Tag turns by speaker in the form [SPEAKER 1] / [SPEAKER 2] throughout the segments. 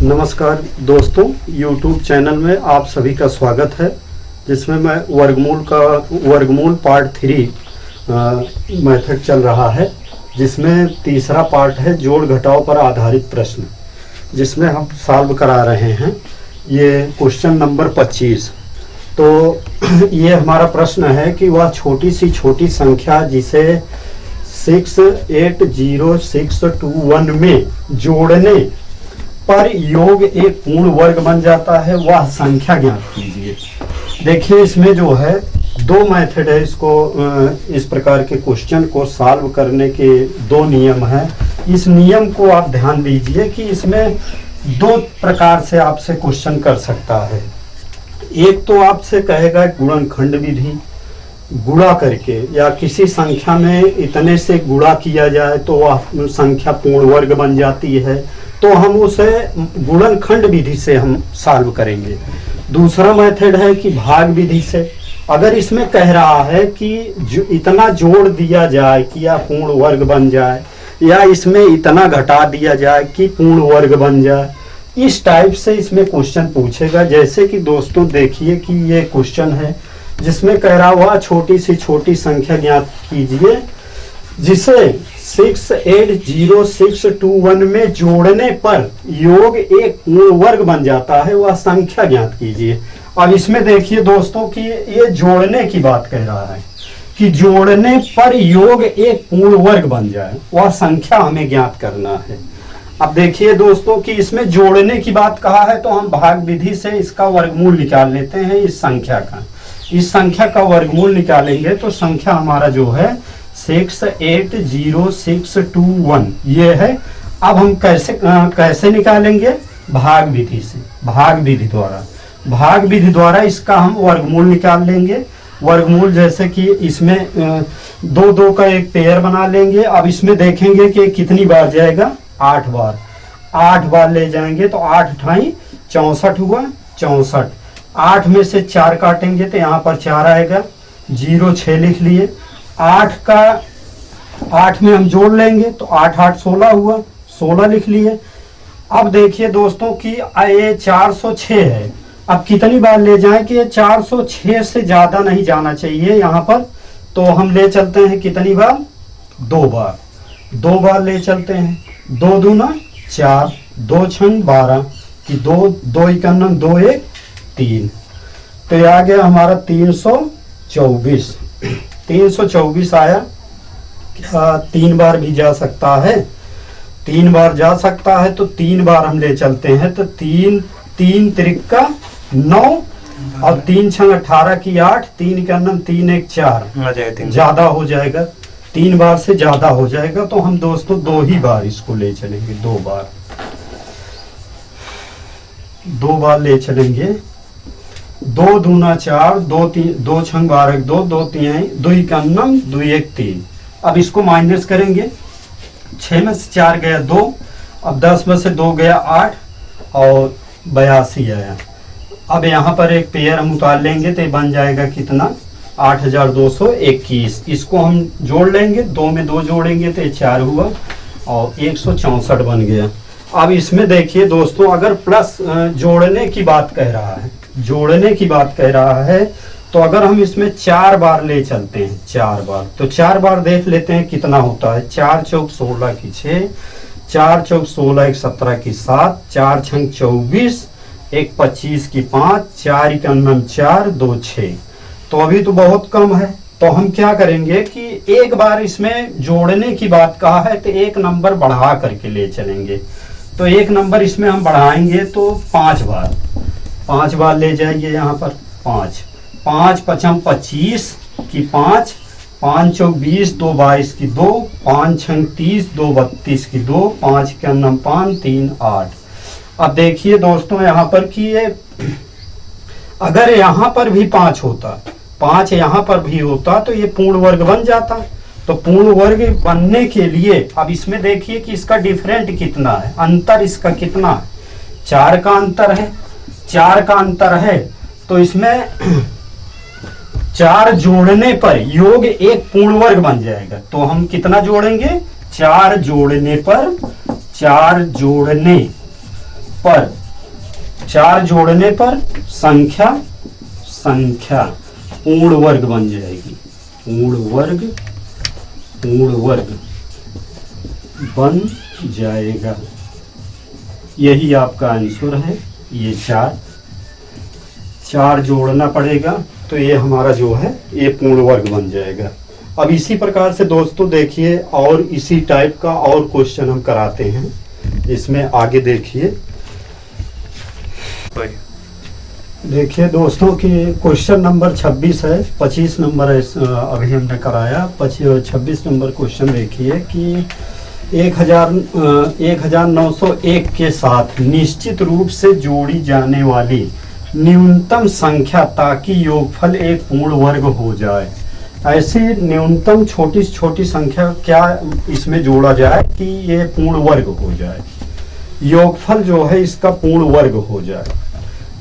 [SPEAKER 1] नमस्कार दोस्तों, YouTube channel में आप सभी का स्वागत है, जिसमें मैं वर्गमूल पार्ट 3 मेथड चल रहा है, जिसमें तीसरा पार्ट है जोड़ घटाव पर आधारित प्रश्न, जिसमें हम सॉल्व करा रहे हैं। ये क्वेश्चन नंबर 25। तो ये हमारा प्रश्न है कि वह छोटी सी छोटी संख्या जिसे 680621 में जोड़ने पर योग एक पूर्ण वर्ग बन जाता है, वह संख्या ज्ञात कीजिए। देखिए, इसमें जो है दो मेथड है, इसको इस प्रकार के क्वेश्चन को सॉल्व करने के दो नियम हैं। इस नियम को आप ध्यान दीजिए कि इसमें दो प्रकार से आपसे क्वेश्चन कर सकता है। एक तो आपसे कहेगा गुणनखंड विधि, गुणा करके या किसी संख्या में इतने से गुणा किया जाए तो वह संख्या पूर्ण वर्ग बन जाती है, तो हम उसे गुणनखंड विधि से हम सॉल्व करेंगे। दूसरा मेथड है कि भाग विधि से। अगर इसमें कह रहा है कि जो इतना जोड़ दिया जाए कि या पूर्ण वर्ग बन जाए, या इसमें इतना घटा दिया जाए कि पूर्ण वर्ग बन जाए, इस टाइप से इसमें क्वेश्चन पूछेगा। जैसे कि दोस्तों देखिए कि ये क्वेश्चन है जिसमें कह रहा हुआ छोटी सी छोटी संख्या ज्ञात कीजिए जिसे 680621 में जोड़ने पर योग एक पूर्ण वर्ग बन जाता है, वह संख्या ज्ञात कीजिए। अब इसमें देखिए दोस्तों कि ये जोड़ने की बात कह रहा है कि जोड़ने पर योग एक पूर्ण वर्ग बन जाए, वह संख्या हमें ज्ञात करना है। अब देखिए दोस्तों कि इसमें जोड़ने की बात कहा है, तो हम भाग विधि से इसका वर्गमूल निकाल लेते हैं। इस संख्या का वर्गमूल निकालेंगे तो संख्या हमारा जो है 680621 ये है। अब हम कैसे निकालेंगे? भाग विधि से, भाग विधि द्वारा इसका हम वर्गमूल निकाल लेंगे। वर्गमूल जैसे कि इसमें दो दो का एक पेयर बना लेंगे। अब इसमें देखेंगे कि कितनी बार जाएगा, 8 बार। 8 बार ले जाएंगे तो 8 × 64 हुआ 64। 8 में से 4 काटेंगे तो यहाँ पर 4 आएगा, 0 6 लिख लिए। 8 में हम जोड़ लेंगे तो 8 8 16 हुआ, 16 लिख लिए। अब देखिए दोस्तों कि ये 406 है। अब कितनी बार ले जाएं कि ये 406 से ज्यादा नहीं जाना चाहिए यहाँ पर, तो हम ले चलते हैं कितनी बार, 2 बार। 2 बार ले चलते हैं। 2 दूना 4, 2 छंग 12 कि 2 2 इकन्नम 2 1 3, तो ये आ गया हमारा 324। 324 आया। 3 बार भी जा सकता है, 3 बार जा सकता है, तो 3 बार हम ले चलते हैं। तो 3 3 त्रिका 9 और 3 छंग 18 की 8, 3 इकन्नम 3 1 4, ज्यादा हो जाएगा, 3 बार से ज्यादा हो जाएगा। तो हम दोस्तों 2 ही बार इसको ले चलेंगे, 2 बार ले चलेंगे। 2 दूना 4, 2 छंग 12 2, 2 3 2 इकन्नम 2 1 3। अब इसको माइनस करेंगे। 6 में से 4 गया 2, अब 10 में से 2 गया 8 और 82 आया। अब यहाँ पर एक पेयर हम उतार लेंगे तो बन जाएगा कितना, 8221। इसको हम जोड़ लेंगे, 2 में 2 जोड़ेंगे तो 4 हुआ और 164 बन गया। अब इसमें देखिए दोस्तों, अगर प्लस जोड़ने की बात कह रहा है, तो अगर हम इसमें 4 बार ले चलते हैं, 4 बार, तो 4 बार देख लेते हैं कितना होता है। 4 चौक 16 की 6, 4 चौक 16 1 17 की 7, 4 छंग 24 1 25 की 5, 4 इकन्नम 4 2 6। तो अभी तो बहुत कम है, तो हम क्या करेंगे कि एक बार इसमें जोड़ने की बात कहा है तो एक नंबर बढ़ा करके ले चलेंगे। तो एक नंबर इसमें हम बढ़ाएंगे तो 5 बार ले जाइए यहाँ पर। 5 5 25 की 5, 5 चौक 20 2 22 की 2, 5 छंग 30 2 32 की 2, 5 इकन्नम 5 3 8। अब देखिए दोस्तों यहाँ पर कि ये अगर यहाँ पर भी 5 होता, 5 यहाँ पर भी होता तो ये पूर्ण वर्ग बन जाता। तो पूर्ण वर्ग बनने के लिए अब इसमें देखिए कि इसका डिफरेंट कितना है, अंतर इसका कितना है, 4 का अंतर है। 4 का अंतर है तो इसमें 4 जोड़ने पर योग एक पूर्ण वर्ग बन जाएगा। तो हम कितना जोड़ेंगे, 4 जोड़ने पर 4 जोड़ने पर, 4 जोड़ने पर संख्या पूर्ण वर्ग बन जाएगी, पूर्ण वर्ग बन जाएगा। यही आपका आंसर है। ये 4 जोड़ना पड़ेगा तो ये हमारा जो है ये पूर्ण वर्ग बन जाएगा। अब इसी प्रकार से दोस्तों देखिए और इसी टाइप का और क्वेश्चन हम कराते हैं। इसमें आगे देखिए दोस्तों कि क्वेश्चन नंबर 26 है, 25 नंबर अभी हमने कराया, 26 नंबर क्वेश्चन देखिए कि 1901 के साथ निश्चित रूप से जोड़ी जाने वाली न्यूनतम संख्या ताकि योगफल एक पूर्ण वर्ग हो जाए। ऐसी न्यूनतम छोटी छोटी संख्या क्या इसमें जोड़ा जाए कि ये पूर्ण वर्ग हो जाए, योगफल जो है इसका पूर्ण वर्ग हो जाए।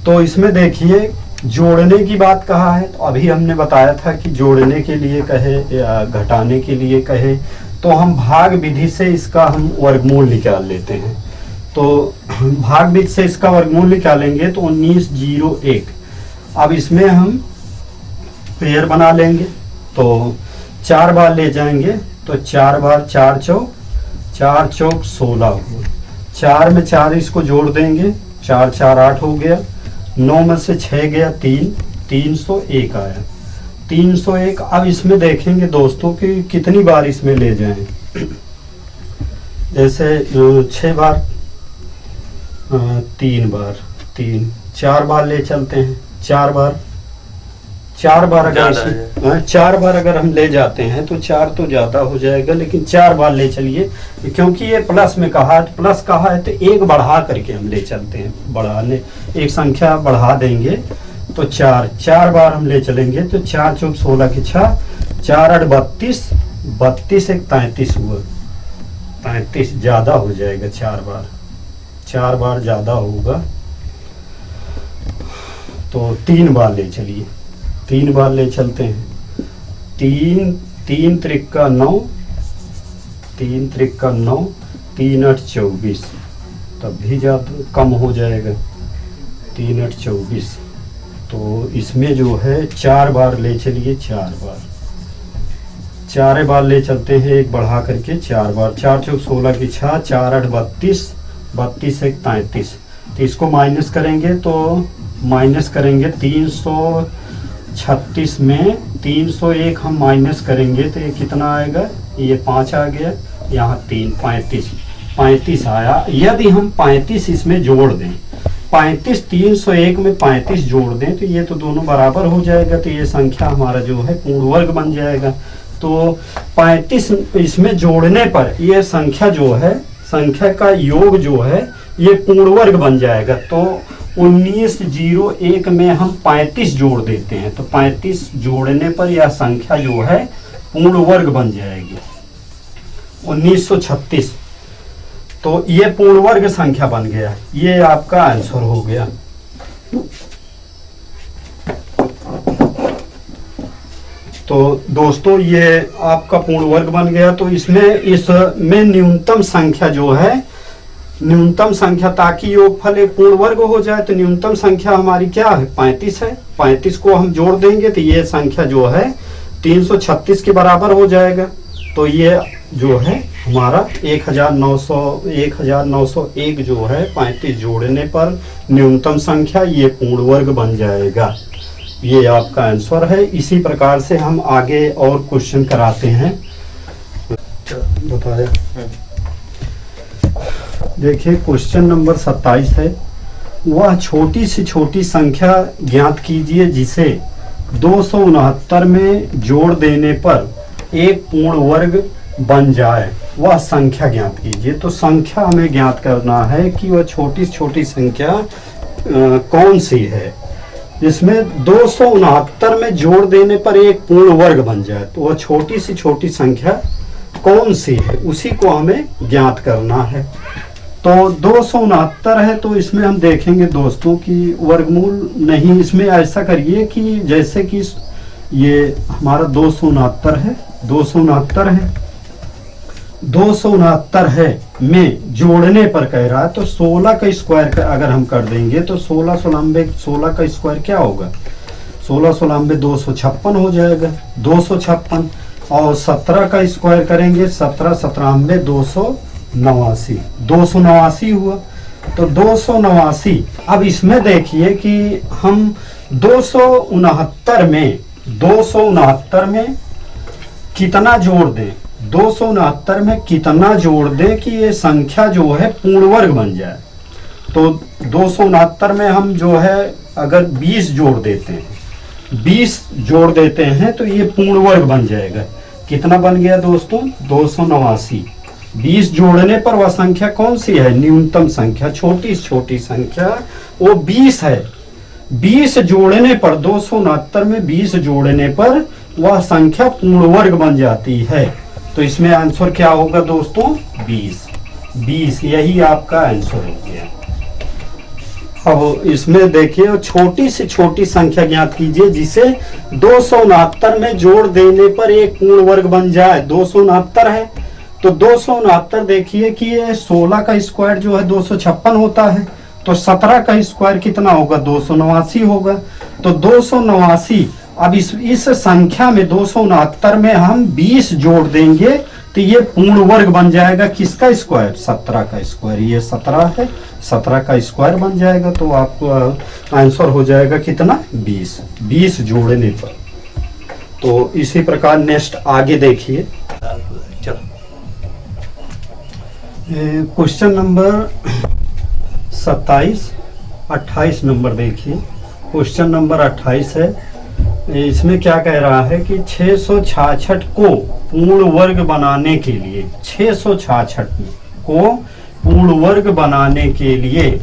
[SPEAKER 1] तो इसमें देखिए जोड़ने की बात कहा है, तो अभी हमने बताया था कि जोड़ने के लिए कहे या घटाने के लिए कहे तो हम भाग विधि से इसका हम वर्गमूल निकाल लेते हैं। तो भाग विधि से इसका वर्गमूल निकालेंगे तो 1901। अब इसमें हम पेयर बना लेंगे तो 4 बार ले जाएंगे तो 4 बार 4 चौक 16 हुआ। 4 में 4 इसको जोड़ देंगे, 4 4 8 हो गया, 9 में से 6 गया 301 आया, 301। अब इसमें देखेंगे दोस्तों कि कितनी बार इसमें ले जाएं। जैसे 6 बार, 3 बार, 4 बार ले चलते हैं, 4 बार अगर 4 बार अगर हम ले जाते हैं तो 4 तो ज्यादा हो जाएगा, लेकिन 4 बार ले चलिए क्योंकि ये प्लस में कहा है, प्लस कहा है तो एक बढ़ा करके हम ले चलते हैं, बढ़ाने एक संख्या बढ़ा देंगे तो 4 बार हम ले चलेंगे तो 4 चौक 16 की 6, 4 8 32, 32 एक 33 हुआ, 33 ज्यादा हो जाएगा, 4 बार ज्यादा होगा तो 3 बार ले चलिए, 3 बार ले चलते हैं। 3 त्रिक्का 9, 3 त्रिक्का 9, 3 8 24, तब भी ज्यादा कम हो जाएगा, 3 8 24। तो इसमें जो है 4 बार ले चलिए, 4 बार ले चलते हैं, एक बढ़ा करके 4 बार, 4 चौक 16 की 6, 4 8 32, 32 एक 33। तो इसको माइनस करेंगे तो माइनस करेंगे 336 में 301 हम माइनस करेंगे तो ये कितना आएगा, ये 5 आ गया, यहाँ 3 35 आया। यदि हम 35 इसमें जोड़ दें, 35 301 में 35 जोड़ दें तो ये तो दोनों बराबर हो जाएगा, तो ये संख्या हमारा जो है पूर्ण वर्ग बन जाएगा। तो 35 इसमें जोड़ने पर ये संख्या जो है, संख्या का योग जो है ये पूर्ण वर्ग बन जाएगा। तो 1901 में हम 35 जोड़ देते हैं तो 35 जोड़ने पर यह संख्या जो है पूर्ण वर्ग बन जाएगी। 1936 तो ये पूर्ण वर्ग संख्या बन गया, ये आपका आंसर हो गया। तो दोस्तों ये आपका पूर्ण वर्ग बन गया। तो इसमें न्यूनतम संख्या जो है, न्यूनतम संख्या ताकि योगफल एक पूर्ण वर्ग हो जाए तो न्यूनतम संख्या हमारी क्या है, 35 है। 35 को हम जोड़ देंगे तो ये संख्या जो है 336 के बराबर हो जाएगा। तो ये जो है हमारा 1901 जो है 35 जोड़ने पर न्यूनतम संख्या ये पूर्ण वर्ग बन जाएगा। ये आपका आंसर है। इसी प्रकार से हम आगे और क्वेश्चन कराते हैं। बताया देखिए क्वेश्चन नंबर 27 है, वह छोटी से छोटी संख्या ज्ञात कीजिए जिसे 269 में जोड़ देने पर एक पूर्ण वर्ग बन जाए, वह संख्या ज्ञात कीजिए। तो संख्या हमें ज्ञात करना है कि वह छोटी से छोटी संख्या कौन सी है जिसमें 269 में जोड़ देने पर एक पूर्ण वर्ग बन जाए। तो वह छोटी से छोटी संख्या कौन सी है, उसी को हमें ज्ञात करना है। तो 269 है तो इसमें हम देखेंगे दोस्तों कि वर्गमूल नहीं, इसमें ऐसा करिए कि जैसे कि ये हमारा 269 है, 269 है में जोड़ने पर कह रहा है, तो 16 का स्क्वायर का अगर हम कर देंगे तो 16 16 16 का स्क्वायर क्या होगा, 16 16 256 हो जाएगा, 256। और 17 का स्क्वायर करेंगे 17 17 289, 289 हुआ। तो 289, अब इसमें देखिए कि हम 269 में कितना जोड़ दें, 269 में कितना जोड़ दें कि ये संख्या जो है पूर्ण वर्ग बन जाए। तो 269 में हम जो है अगर 20 जोड़ देते हैं, 20 जोड़ देते हैं तो ये पूर्ण वर्ग बन जाएगा। कितना बन गया दोस्तों, 289। 20 जोड़ने पर वह संख्या कौन सी है, न्यूनतम संख्या, छोटी छोटी संख्या वो 20 है। 20 जोड़ने पर 269 में 20 जोड़ने पर वह संख्या पूर्ण वर्ग बन जाती है। तो इसमें आंसर क्या होगा दोस्तों, 20 यही आपका आंसर हो गया। अब इसमें देखिए छोटी से छोटी संख्या ज्ञात कीजिए जिसे 269 में जोड़ देने पर एक पूर्ण वर्ग बन जाए। 269 है तो 269 देखिए कि ये 16 का स्क्वायर जो है 256 होता है, तो 17 का स्क्वायर कितना होगा, 289 होगा। तो 289, अब इस संख्या में 269 में हम 20 जोड़ देंगे तो ये पूर्ण वर्ग बन जाएगा। किसका स्क्वायर, 17 का स्क्वायर। ये 17 है, 17 का स्क्वायर बन जाएगा। तो आपको आंसर हो जाएगा कितना, 20 जोड़ने पर। तो इसी प्रकार नेक्स्ट आगे देखिए, क्वेश्चन नंबर 28 नंबर देखिए। क्वेश्चन नंबर 28 है। इसमें क्या कह रहा है कि 666 को पूर्ण वर्ग बनाने के लिए, 666 को पूर्ण वर्ग बनाने के लिए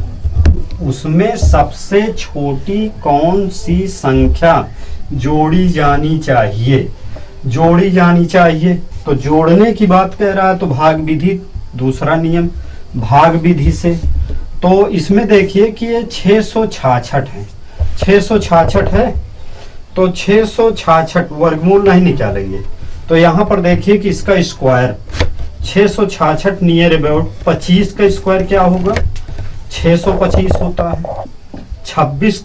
[SPEAKER 1] उसमें सबसे छोटी कौन सी संख्या जोड़ी जानी चाहिए, जोड़ी जानी चाहिए। तो जोड़ने की बात कह रहा है तो भाग विधि, दूसरा नियम भाग विधि से। तो इसमें देखिए कि ये 666 है, 666 है तो 666 वर्गमूल नहीं निकालेंगे। तो यहाँ पर देखिए कि इसका स्क्वायर 666 नियर अबाउट 25 का स्क्वायर क्या होगा, 625 होता है। 26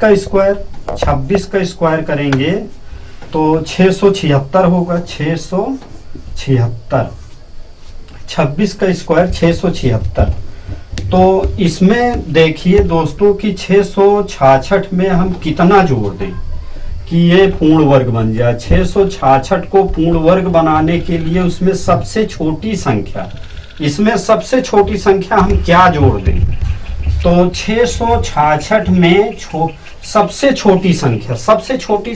[SPEAKER 1] का स्क्वायर करेंगे तो 676 होगा, 676। 26 का स्क्वायर 676। तो इसमें देखिए दोस्तों कि 666 में हम कितना जोड़ दें कि ये पूर्ण वर्ग बन जाए। 666 को पूर्ण वर्ग बनाने के लिए उसमें सबसे छोटी संख्या, इसमें सबसे छोटी संख्या हम क्या जोड़ दें। तो 666 में सबसे छोटी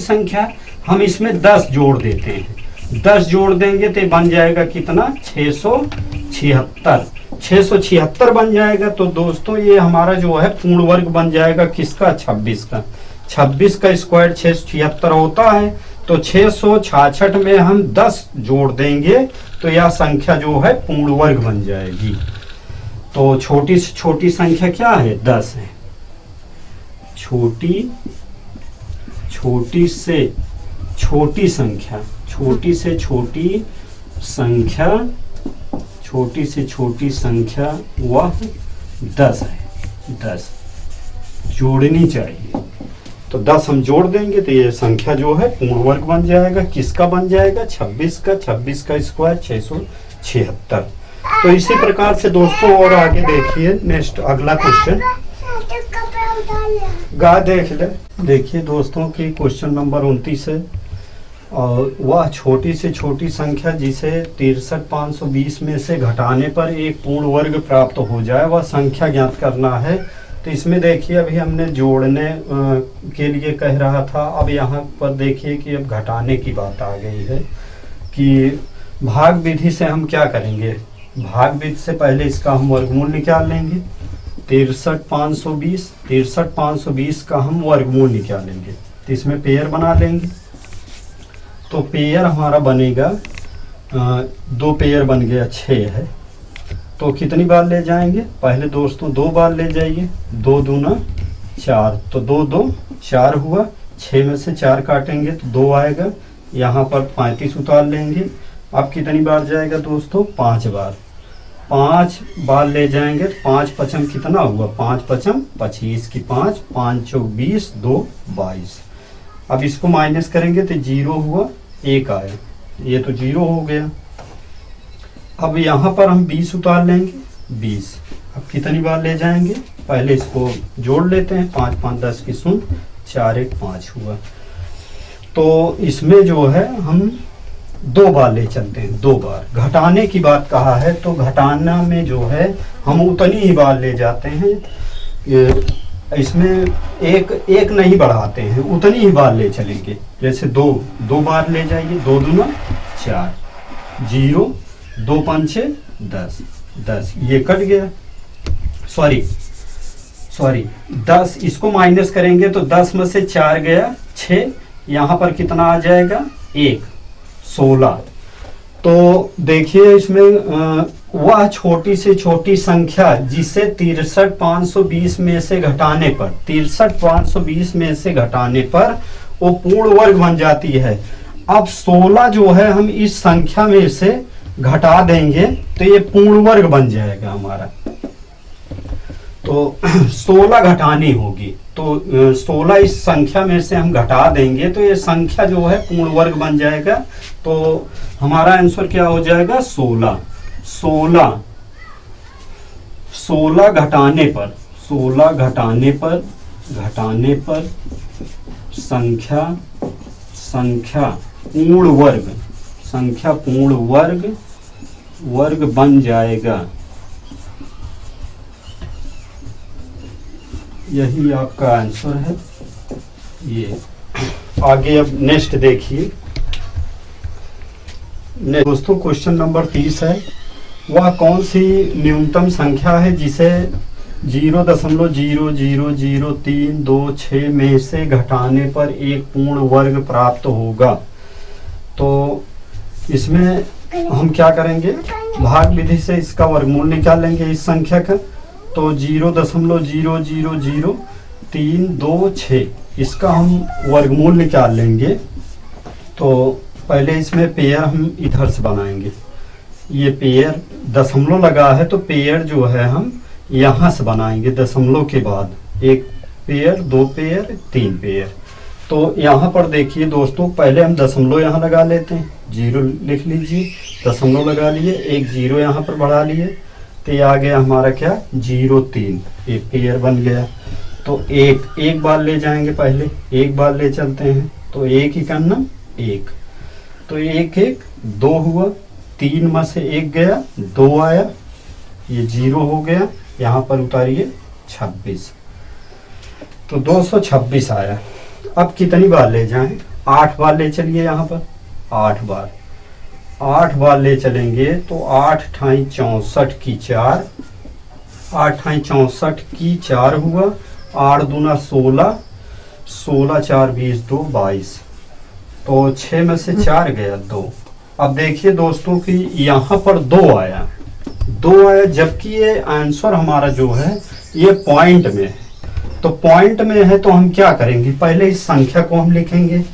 [SPEAKER 1] संख्या हम इसमें 10 जोड़ देते हैं। 10 जोड़ देंगे तो बन जाएगा कितना, 676। 676 बन जाएगा। तो दोस्तों ये हमारा जो है पूर्ण वर्ग बन जाएगा किसका, 26 का। 26 का स्क्वायर 676 होता है। तो 666 में हम 10 जोड़ देंगे तो यह संख्या जो है पूर्ण वर्ग बन जाएगी। तो छोटी से छोटी संख्या क्या है, 10 है। छोटी से छोटी संख्या वह 10 है, 10 जोड़नी चाहिए। तो 10 हम जोड़ देंगे तो ये संख्या जो है पूर्ण वर्ग बन जाएगा। किसका बन जाएगा, 26 का। 26 का स्क्वायर 676। तो इसी प्रकार से दोस्तों और आगे देखिए, नेक्स्ट अगला क्वेश्चन देख ले। देखिए दोस्तों कि क्वेश्चन नंबर 29 है और वह छोटी से छोटी संख्या जिसे 63520 में से घटाने पर एक पूर्ण वर्ग प्राप्त हो जाए वह संख्या ज्ञात करना है। तो इसमें देखिए अभी हमने जोड़ने के लिए कह रहा था, अब यहाँ पर देखिए कि अब घटाने की बात आ गई है कि भाग विधि से हम क्या करेंगे। भाग विधि से पहले इसका हम वर्गमूल निकाल लेंगे। 63520 का हम वर्गमूल निकालेंगे तो इसमें पेयर बना लेंगे। तो पेयर हमारा बनेगा 2 पेयर बन गया, 6 है। तो कितनी बार ले जाएंगे, पहले दोस्तों 2 बार ले जाइए। 2 दूना 4, तो 2 2 4 हुआ। 6 में से 4 काटेंगे तो 2 आएगा। यहाँ पर 35 उतार लेंगे। अब कितनी बार जाएगा दोस्तों, 5 बार। 5 बार ले जाएंगे तो 5 पचम कितना हुआ, 5 पचम 25 की 5, 5 चौक 20, 2 22। अब इसको माइनस करेंगे तो 0 हुआ, 1 आया, ये तो 0 हो गया। अब यहाँ पर हम 20 उतार लेंगे, 20। अब कितनी बार ले जाएंगे, पहले इसको जोड़ लेते हैं, 5 5 10 की 0, 4 1 5 हुआ। तो इसमें जो है हम 2 बार ले चलते हैं, 2 बार। घटाने की बात कहा है तो घटाना में जो है हम उतनी ही बार ले जाते हैं, इसमें एक नहीं बढ़ाते हैं, उतनी ही बार ले चलेंगे। जैसे 2 बार ले जाइए, 2 दूना 4, 0, 2 पंचे 10, 10 ये कट गया, सॉरी 10, इसको माइनस करेंगे तो 10 में से 4 गया 6, यहाँ पर कितना आ जाएगा 1, 16। तो देखिए इसमें वह छोटी से छोटी संख्या जिसे 63,520 में से घटाने पर, 63,520 में से घटाने पर वो पूर्ण वर्ग बन जाती है। अब 16 जो है हम इस संख्या में से घटा देंगे तो ये पूर्ण वर्ग बन जाएगा हमारा। तो 16 घटानी होगी, तो 16 इस संख्या में से हम घटा देंगे तो ये संख्या जो है पूर्ण वर्ग बन जाएगा। तो हमारा आंसर क्या हो जाएगा, 16। 16 घटाने पर, 16 घटाने पर संख्या पूर्ण वर्ग बन जाएगा। यही आपका आंसर है। ये आगे अब नेक्स्ट देखिए। दोस्तों क्वेश्चन नंबर 30 है, वह कौन सी न्यूनतम संख्या है जिसे 0.0000326 में से घटाने पर एक पूर्ण वर्ग प्राप्त होगा। तो इसमें हम क्या करेंगे, भाग विधि से इसका वर्गमूल निकालेंगे इस संख्या का। तो 0.0000326 इसका हम वर्गमूल निकाल लेंगे। तो पहले इसमें पेयर हम इधर से बनाएंगे, ये पेयर दशमलव लगा है तो पेयर जो है हम यहाँ से बनाएंगे, दशमलव के बाद 1 पेयर, 2 पेयर, 3 पेयर। तो यहाँ पर देखिए दोस्तों, पहले हम दशमलव यहाँ लगा लेते हैं, 0 लिख लीजिए, दशमलव लगा लिए, 1 0 यहाँ पर बढ़ा लिए, तो ये आ गया हमारा क्या 0.3, एक पेयर बन गया। तो एक बार ले जाएंगे, पहले 1 बार ले चलते हैं, तो 1 ही करना 1, तो 1 1 2 हुआ, 3 में से 1 गया, 2 आया, ये 0 हो गया, यहाँ पर उतारिए 26, तो 226 आया। अब कितनी बार ले जाएं, 8 बार ले चलिए, यहाँ पर 8 बार ले चलेंगे तो 8 ठाई 64 की 4, 8 ठाई 64 की 4 हुआ, 8 दूना 16, 16 4 20 2 22, तो 6 में से 4 गया 2। अब देखिए दोस्तों कि यहाँ पर 2 आया, जबकि ये आंसर हमारा जो है ये पॉइंट में है। तो पॉइंट में है तो हम क्या करेंगे, पहले इस संख्या को हम लिखेंगे।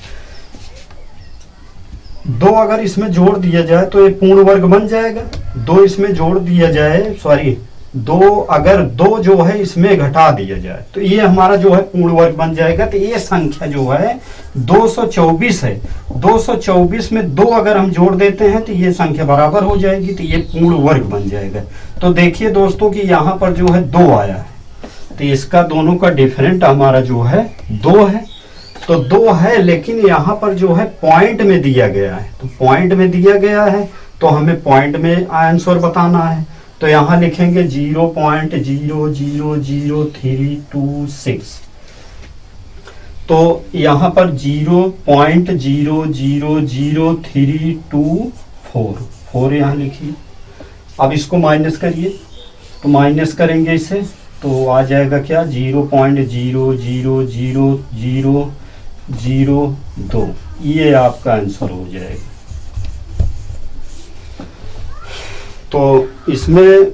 [SPEAKER 1] 2 अगर इसमें जोड़ दिया जाए तो ये पूर्ण वर्ग बन जाएगा। 2 इसमें जोड़ दिया जाए, सॉरी 2 अगर 2 जो है इसमें घटा दिया जाए तो ये हमारा जो है पूर्ण वर्ग बन जाएगा। तो ये संख्या जो है 224 है, 224 में 2 अगर हम जोड़ देते हैं तो ये संख्या बराबर हो जाएगी, तो ये पूर्ण वर्ग बन जाएगा। तो देखिए दोस्तों कि यहाँ पर जो है 2 आया है, तो इसका दोनों का डिफरेंट हमारा जो है 2 है। तो 2 है, लेकिन यहाँ पर जो है पॉइंट में दिया गया है, तो पॉइंट में दिया गया है तो हमें पॉइंट में आंसर बताना है। तो यहाँ लिखेंगे 0.0000326। तो यहाँ पर 0.0000324 यहाँ लिखिए। अब इसको माइनस करिए, तो माइनस करेंगे इसे तो आ जाएगा क्या 0.0000002, ये आपका आंसर हो जाएगा। तो इसमें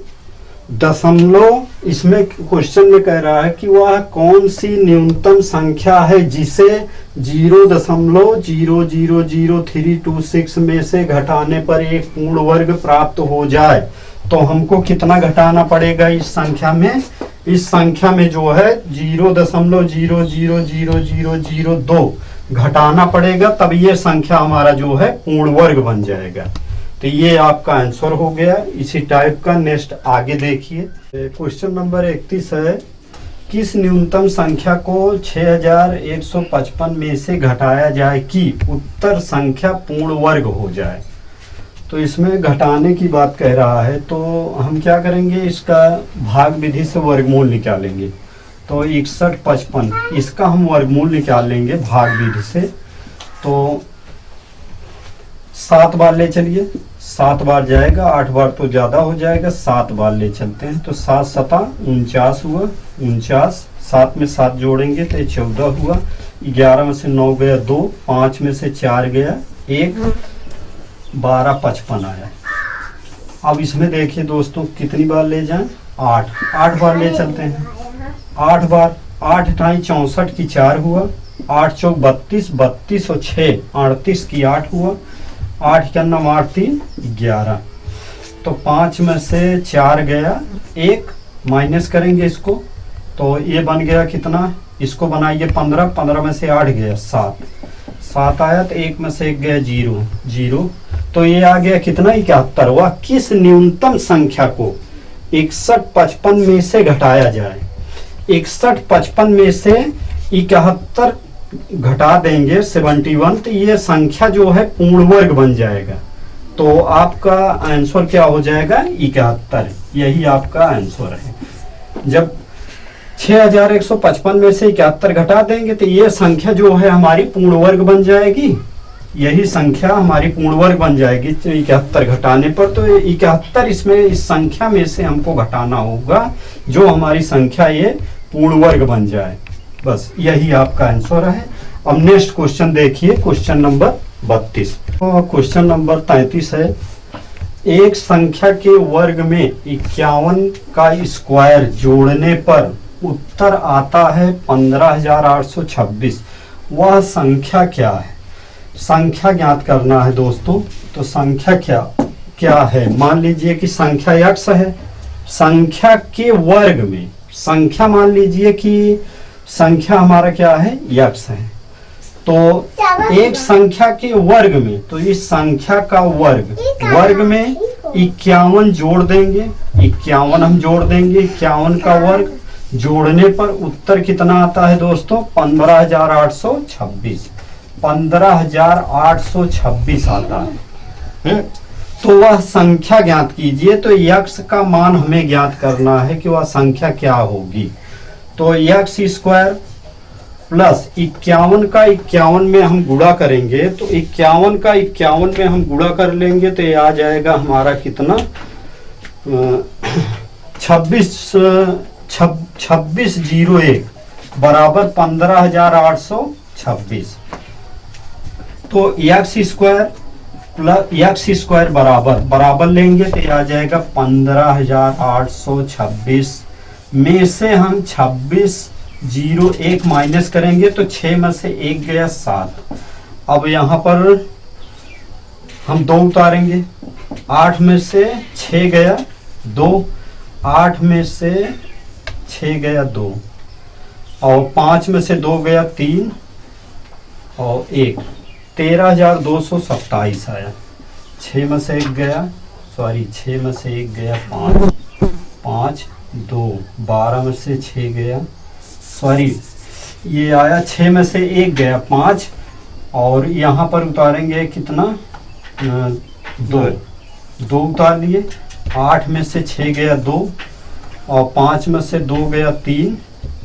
[SPEAKER 1] दशमलव, इसमें क्वेश्चन में कह रहा है कि वह कौन सी न्यूनतम संख्या है जिसे 0.0000326 में से घटाने पर एक पूर्ण वर्ग प्राप्त हो जाए। तो हमको कितना घटाना पड़ेगा इस संख्या में? इस संख्या में जो है 0.0000002 घटाना पड़ेगा, तब ये संख्या हमारा जो है पूर्ण वर्ग बन जाएगा। तो ये आपका आंसर हो गया इसी टाइप का। नेक्स्ट आगे देखिए, क्वेश्चन नंबर 31 है, किस न्यूनतम संख्या को 6155 में से घटाया जाए कि उत्तर संख्या पूर्ण वर्ग हो जाए? तो इसमें घटाने की बात कह रहा है, तो हम क्या करेंगे, इसका भाग विधि से वर्गमूल निकालेंगे। तो 6155 इसका हम वर्गमूल निकाल लेंगे भाग विधि से। तो 7 बार ले चलिए, 7 बार जाएगा, 8 बार तो ज़्यादा हो जाएगा, 7 बार ले चलते हैं। तो 7 7 49 हुआ, 49, 7 में 7 जोड़ेंगे तो 14 हुआ, 11 में से 9 गया 2, 5 में से 4 गया 1, 12 55 आया। अब इसमें देखिए दोस्तों कितनी बार ले जाएं, 8 बार ले चलते हैं। 8 बार, 8 × 64 की 4 हुआ, 8 चौक 32, 32 और 6 38 की 8 हुआ, 8 का 9 8 3 11। तो 5 में से 4 गया 1, माइनस करेंगे इसको, तो ये बन गया कितना, इसको बनाइए 15, 15 में से 8 गया 7, 7 आया, तो 1 में से 1 गया 0, 0। तो ये आ गया कितना, 71। वह किस न्यूनतम संख्या को 6155 में से घटाया जाए? 6155 में से 71 घटा देंगे 71, तो ये संख्या जो है पूर्ण वर्ग बन जाएगा। तो आपका आंसर क्या हो जाएगा, 71। यही आपका आंसर है। जब 6155 में से 71 घटा देंगे तो ये संख्या जो है हमारी पूर्ण वर्ग बन जाएगी। यही संख्या हमारी पूर्ण वर्ग बन जाएगी 71 घटाने पर। तो 71 इसमें इस संख्या में से हमको घटाना होगा जो हमारी संख्या ये पूर्ण वर्ग बन जाए। बस यही आपका आंसर है। अब नेक्स्ट क्वेश्चन देखिए, क्वेश्चन नंबर 32। तो क्वेश्चन नंबर 33 है, एक संख्या के वर्ग में 51 का स्क्वायर जोड़ने पर उत्तर आता है 15826। वह संख्या क्या है? संख्या ज्ञात करना है दोस्तों। तो संख्या क्या है? मान लीजिए कि संख्या x है, संख्या के वर्ग में, संख्या मान लीजिए कि संख्या हमारा क्या है, x है। तो एक संख्या के वर्ग में, तो इस संख्या का वर्ग में 51 जोड़ देंगे, 51 हम जोड़ देंगे, 51 का वर्ग जोड़ने पर उत्तर कितना आता है दोस्तों, 15826। 15826 आता है। तो वह संख्या ज्ञात कीजिए। तो x का मान हमें ज्ञात करना है कि वह संख्या क्या होगी। तो x स्क्वायर प्लस 51 का 51 में हम गुणा करेंगे, तो 51 का 51 में हम गुणा कर लेंगे तो ये आ जाएगा हमारा कितना, 2601 बराबर 15826। तो x square plus x square बराबर लेंगे तो ये आ जाएगा 15826 में से हम 2601 माइनस करेंगे तो 6 में से 1 गया 7। अब यहाँ पर हम 2 उतारेंगे, 8 में से 6 गया 2, 8 में से 6 गया 2, और 5 में से 2 गया 3 और 1, 13227 आया। 6 में से 1 गया, 6 में से 1 गया 5, 5 2, 12 में से 6 गया, ये आया 6 में से 1 गया 5, और यहाँ पर उतारेंगे कितना, 2 उतार लिए, 8 में से 6 गया 2, और 5 में से 2 गया 3,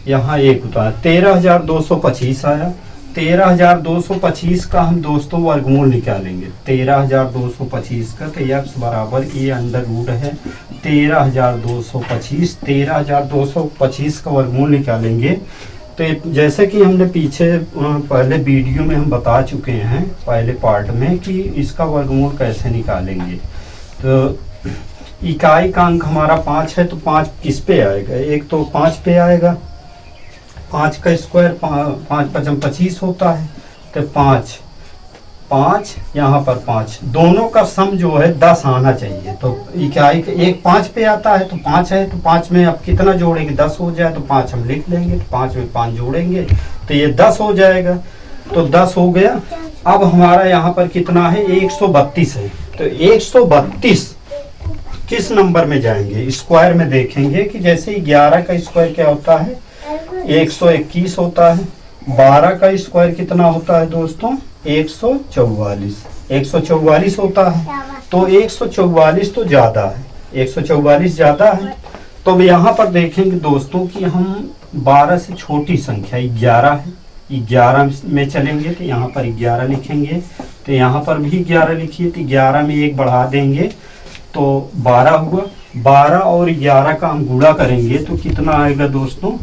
[SPEAKER 1] यहाँ 1 उतार, 13225 आया। 13225 का हम दोस्तों वर्गमूल निकालेंगे। 13225 का, तो x बराबर ये अंडर रूट है 13225। 13225 का वर्गमूल निकालेंगे। तो जैसे कि हमने पीछे पहले वीडियो में हम बता चुके हैं, पहले पार्ट में, कि इसका वर्गमूल कैसे निकालेंगे। तो इकाई का अंक हमारा 5 है, तो 5 किस पे आएगा, एक तो 5 पे आएगा। 5 का स्क्वायर 5 × 5 = 25 होता है, तो 5, यहाँ पर 5, दोनों का सम जो है 10 आना चाहिए। तो क्या एक 5 पे आता है, तो 5 है, तो 5 में अब कितना जोड़ेंगे, 10 हो जाए तो 5 हम लिख लेंगे, तो 5 में 5 जोड़ेंगे तो ये 10 हो जाएगा। तो 10 हो गया। अब हमारा यहाँ पर कितना है, 132 है। तो 132 किस नंबर में जाएंगे, स्क्वायर में देखेंगे कि जैसे 11 का स्क्वायर क्या होता है, 121 होता है। 12 का स्क्वायर कितना होता है दोस्तों, 144, 144 होता है। तो 144 तो ज्यादा है, 144 ज्यादा है। तो अब यहाँ पर देखेंगे दोस्तों कि हम 12 से छोटी संख्या 11 है, 11 में चलेंगे तो यहाँ पर 11 लिखेंगे। तो यहाँ पर भी 11 लिखिए, तो 11 में 1 बढ़ा देंगे तो 12 हुआ। 12 और 11 का हम गुणा करेंगे तो कितना आएगा दोस्तों,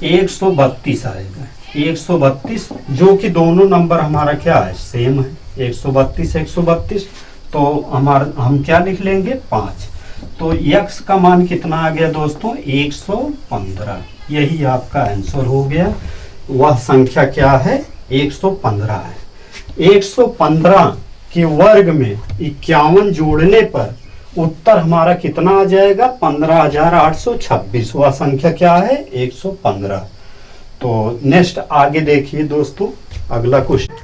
[SPEAKER 1] 132 आएगा। 132, जो कि दोनों नंबर हमारा क्या है, सेम है, 132 132। तो हम क्या लिख लेंगे, 5। तो x का मान कितना आ गया दोस्तों, 115। यही आपका आंसर हो गया। वह संख्या क्या है, 115 है। 115 के वर्ग में 51 जोड़ने पर उत्तर हमारा कितना आ जाएगा, 15,826। वह संख्या क्या है, 115। तो नेक्स्ट आगे देखिए दोस्तों, अगला क्वेश्चन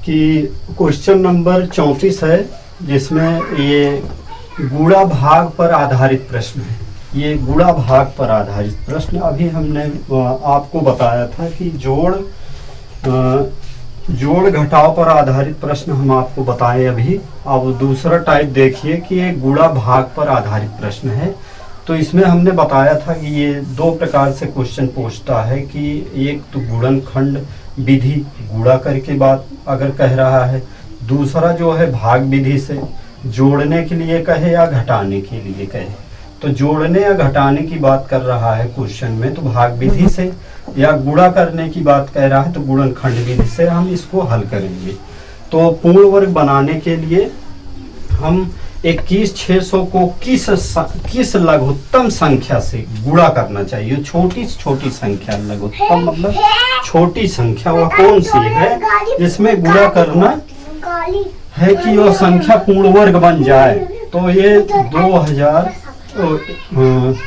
[SPEAKER 1] कि क्वेश्चन नंबर 34 है, जिसमें ये गुणा भाग पर आधारित प्रश्न है। ये गुणा भाग पर आधारित प्रश्न अभी हमने आपको बताया था कि जोड़ घटाव पर आधारित प्रश्न हम आपको बताएं अभी। अब दूसरा टाइप देखिए कि ये गुणा भाग पर आधारित प्रश्न है। तो इसमें हमने बताया था कि ये 2 प्रकार से क्वेश्चन पूछता है कि एक तो गुणनखंड विधि गुणा करके बात अगर कह रहा है, दूसरा जो है भाग विधि से जोड़ने के लिए कहे या घटाने के लिए कहे। तो जोड़ने या घटाने की बात कर रहा है क्वेश्चन में तो भाग विधि से, या गुणा करने की बात कह रहा है तो गुणनखंड विधि से हम इसको हल करेंगे। तो पूर्ण वर्ग बनाने के लिए हम 21,600 को किस लघुत्तम संख्या से गुणा करना चाहिए। छोटी से छोटी संख्या, लघुत्तम मतलब छोटी संख्या, वह कौन सी है जिसमें गुणा करना है कि वह संख्या पूर्ण वर्ग बन जाए। तो ये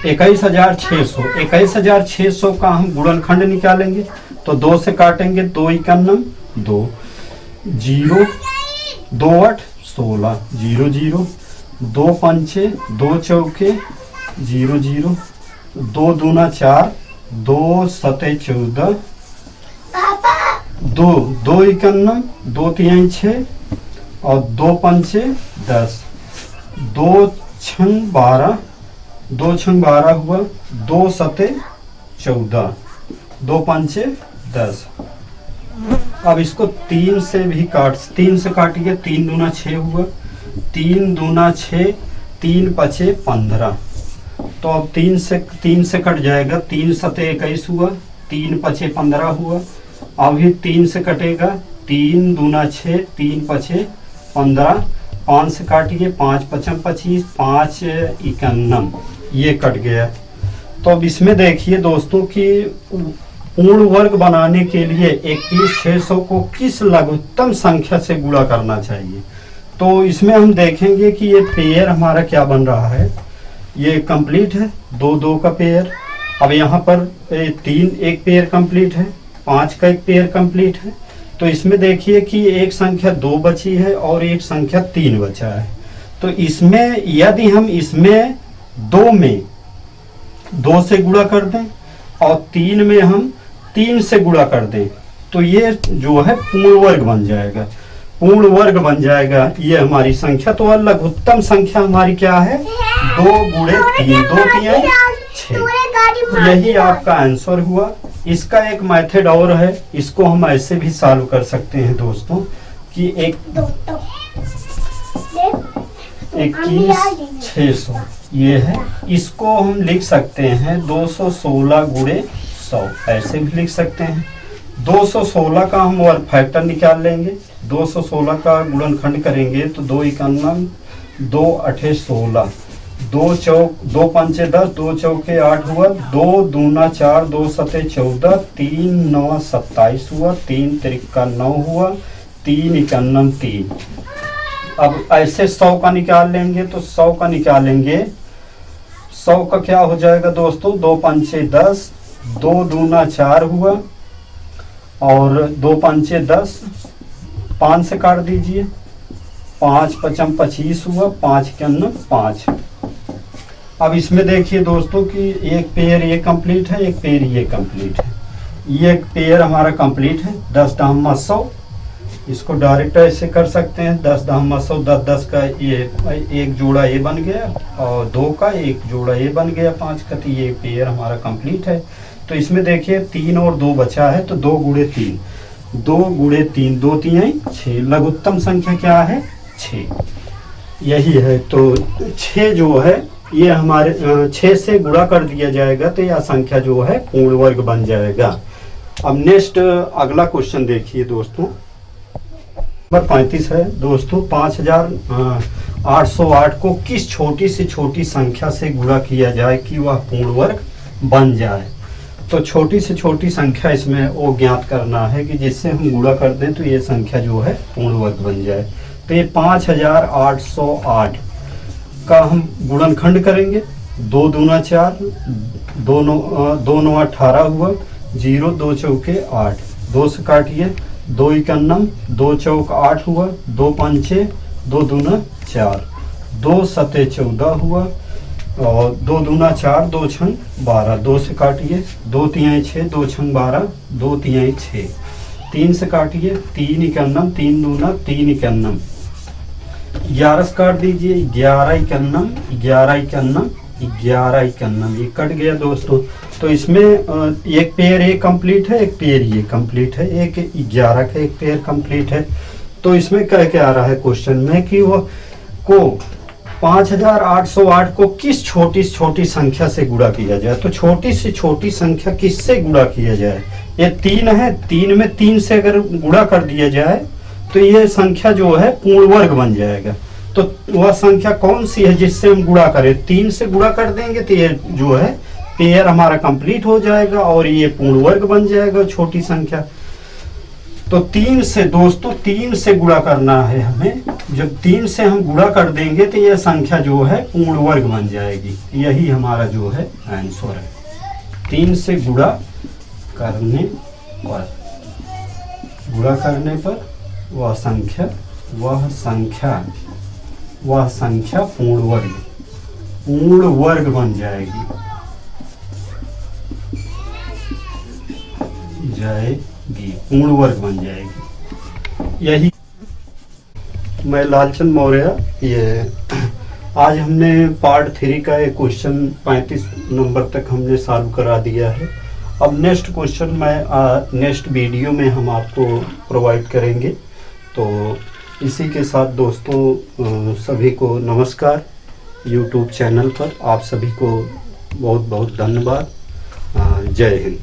[SPEAKER 1] 21,600 का हम गुणनखंड निकालेंगे। तो 2 से काटेंगे, 2 इकानम 2, 0 2 8 16, 0 0, 2 पंचे 2 चौके 0 0, 2 दूना 4, 2 सते 14, 2 इकानम 2 तिहाई 6 और 2 पंचे 10, 2 छंग 12, 2 छंग 12 हुआ, 2 सते 14, 2 पंचे 10। अब इसको 3 से काटिए, 3 दूना 6 हुआ, 3 दूना 6, 3 पचे 15। तो अब 3 से कट जाएगा, 3 सते 21 हुआ, 3 पचे 15 हुआ। अभी 3 से कटेगा, 3 दूना 6, 3 पचे 15, 5 से काटिए, 5 पचम 25, 5 इकानम, ये कट गया। तो अब इसमें देखिए दोस्तों कि पूर्ण वर्ग बनाने के लिए 21,600 को किस लघुत्तम संख्या से गुणा करना चाहिए। तो इसमें हम देखेंगे कि ये पेयर हमारा क्या बन रहा है, ये कंप्लीट है, 2 का पेयर। अब यहाँ पर 3 एक पेयर कंप्लीट है, 5 का एक पेयर कंप्लीट है। तो इसमें देखिए कि एक संख्या 2 बची है और एक संख्या 3 बचा है। तो इसमें यदि हम इसमें 2 में 2 से गुणा कर दें और 3 में हम 3 से गुणा कर दें तो ये जो है पूर्ण वर्ग बन जाएगा, पूर्ण वर्ग बन जाएगा ये हमारी संख्या। तो लघुत्तम संख्या हमारी क्या है, 2 गुणे 3, 2 तिहाई 6। यही आपका आंसर हुआ। इसका एक मेथड और है, इसको हम ऐसे भी सॉल्व कर सकते हैं दोस्तों कि 21,600 ये है, इसको हम लिख सकते हैं 216 गुणे 100, ऐसे भी लिख सकते हैं। 216 का हम वर्ग फैक्टर निकाल लेंगे, 216 का गुणनखंड करेंगे तो 2 इकानम 2 8 16, दो पंचे 10, दो चौके 8 हुआ, 2 दूना 4, 2 सते 14, 3 9 27 हुआ, 3 त्रिका 9 हुआ, 3 इक्यावन 3। अब ऐसे 100 का निकाल लेंगे तो 100 का निकालेंगे, 100 का क्या हो जाएगा दोस्तों, 2 पंचे 10, 2 दूना 4 हुआ और 2 पंचे 10, 5 से काट दीजिए, 5 पचम 25 हुआ, 5 इक्यावन 5। अब इसमें देखिए दोस्तों कि एक पेयर ये कंप्लीट है, एक पेयर ये कंप्लीट है। ये एक पेयर हमारा कंप्लीट है, 10 दाम 100। इसको डायरेक्ट ऐसे कर सकते हैं, 10 दाम 100, 10 10 का ये एक जोड़ा ये बन गया और 2 का एक जोड़ा ये बन गया, 5 का। तो ये पेयर हमारा कंप्लीट है। तो इसमें देखिए 3 और 2 बचा है, तो 2 गुणे 3, 2 गुणे 3, 2 3 6। लघुत्तम संख्या क्या है, 6, यही है। तो 6 जो है ये हमारे 6 से गुणा कर दिया जाएगा तो यह संख्या जो है पूर्ण वर्ग बन जाएगा। अब नेक्स्ट अगला क्वेश्चन देखिए दोस्तों, नंबर 35 है दोस्तों। 5808 को किस छोटी से छोटी संख्या से गुणा किया जाए कि वह पूर्ण वर्ग बन जाए। तो छोटी से छोटी संख्या इसमें वो ज्ञात करना है कि जिससे हम गुणा कर दें तो ये संख्या जो है पूर्ण वर्ग बन जाए। तो ये 5808 का हम गुणनखंड करेंगे, 2 दूना 4, 2 9 18 हुआ, 0 2 चौके 8, 2 से काटिए, 2 इक्यावन, 2 चौक 8 हुआ, 2 पंचे 2 दूना 4, 2 सते 14 हुआ और 2 दूना 4, 2 छंग 12, 2 से काटिए, 2 तिहाई 6, 2 छंग 12, 2 तिहाई 6, 3 से काटिए, 3 इक्यावन, 3 दूना 3 इक्यावन, 11 से काट दीजिए, 11 इक्यावन, 11 इक्यावन, 11 इक्यावन, ये कट गया दोस्तों। तो इसमें एक पेयर ये कंप्लीट है, एक पेयर ये कंप्लीट है, एक 11 का एक पेयर कंप्लीट है। तो इसमें कह के आ रहा है क्वेश्चन में कि वो को 5808 को किस छोटी से छोटी संख्या से गुणा किया जाए। तो छोटी से छोटी संख्या किससे गुणा किया जाए, ये 3 है, 3 में 3 से अगर गुणा कर दिया जाए तो ये संख्या जो है पूर्ण वर्ग बन जाएगा। तो वह संख्या कौन सी है जिससे हम गुणा करें, 3 से गुणा कर देंगे तो ये जो है पेयर हमारा कंप्लीट हो जाएगा और ये पूर्ण वर्ग बन जाएगा छोटी संख्या। तो 3 से दोस्तों 3 से गुणा करना है हमें। जब 3 से हम गुणा कर देंगे तो यह संख्या जो है पूर्ण वर्ग बन जाएगी। यही हमारा जो है आंसर है। 3 से गुणा करने पर वह संख्या पूर्ण वर्ग बन जाएगी। पूर्ण वर्ग बन जाएगी। यही मैं लालचंद मौर्य। ये आज हमने पार्ट 3 का एक क्वेश्चन 35 नंबर तक हमने सॉल्व करा दिया है। अब नेक्स्ट क्वेश्चन मैं नेक्स्ट वीडियो में हम आपको प्रोवाइड करेंगे। तो इसी के साथ दोस्तों सभी को नमस्कार। यूट्यूब चैनल पर आप सभी को बहुत बहुत धन्यवाद। जय हिंद।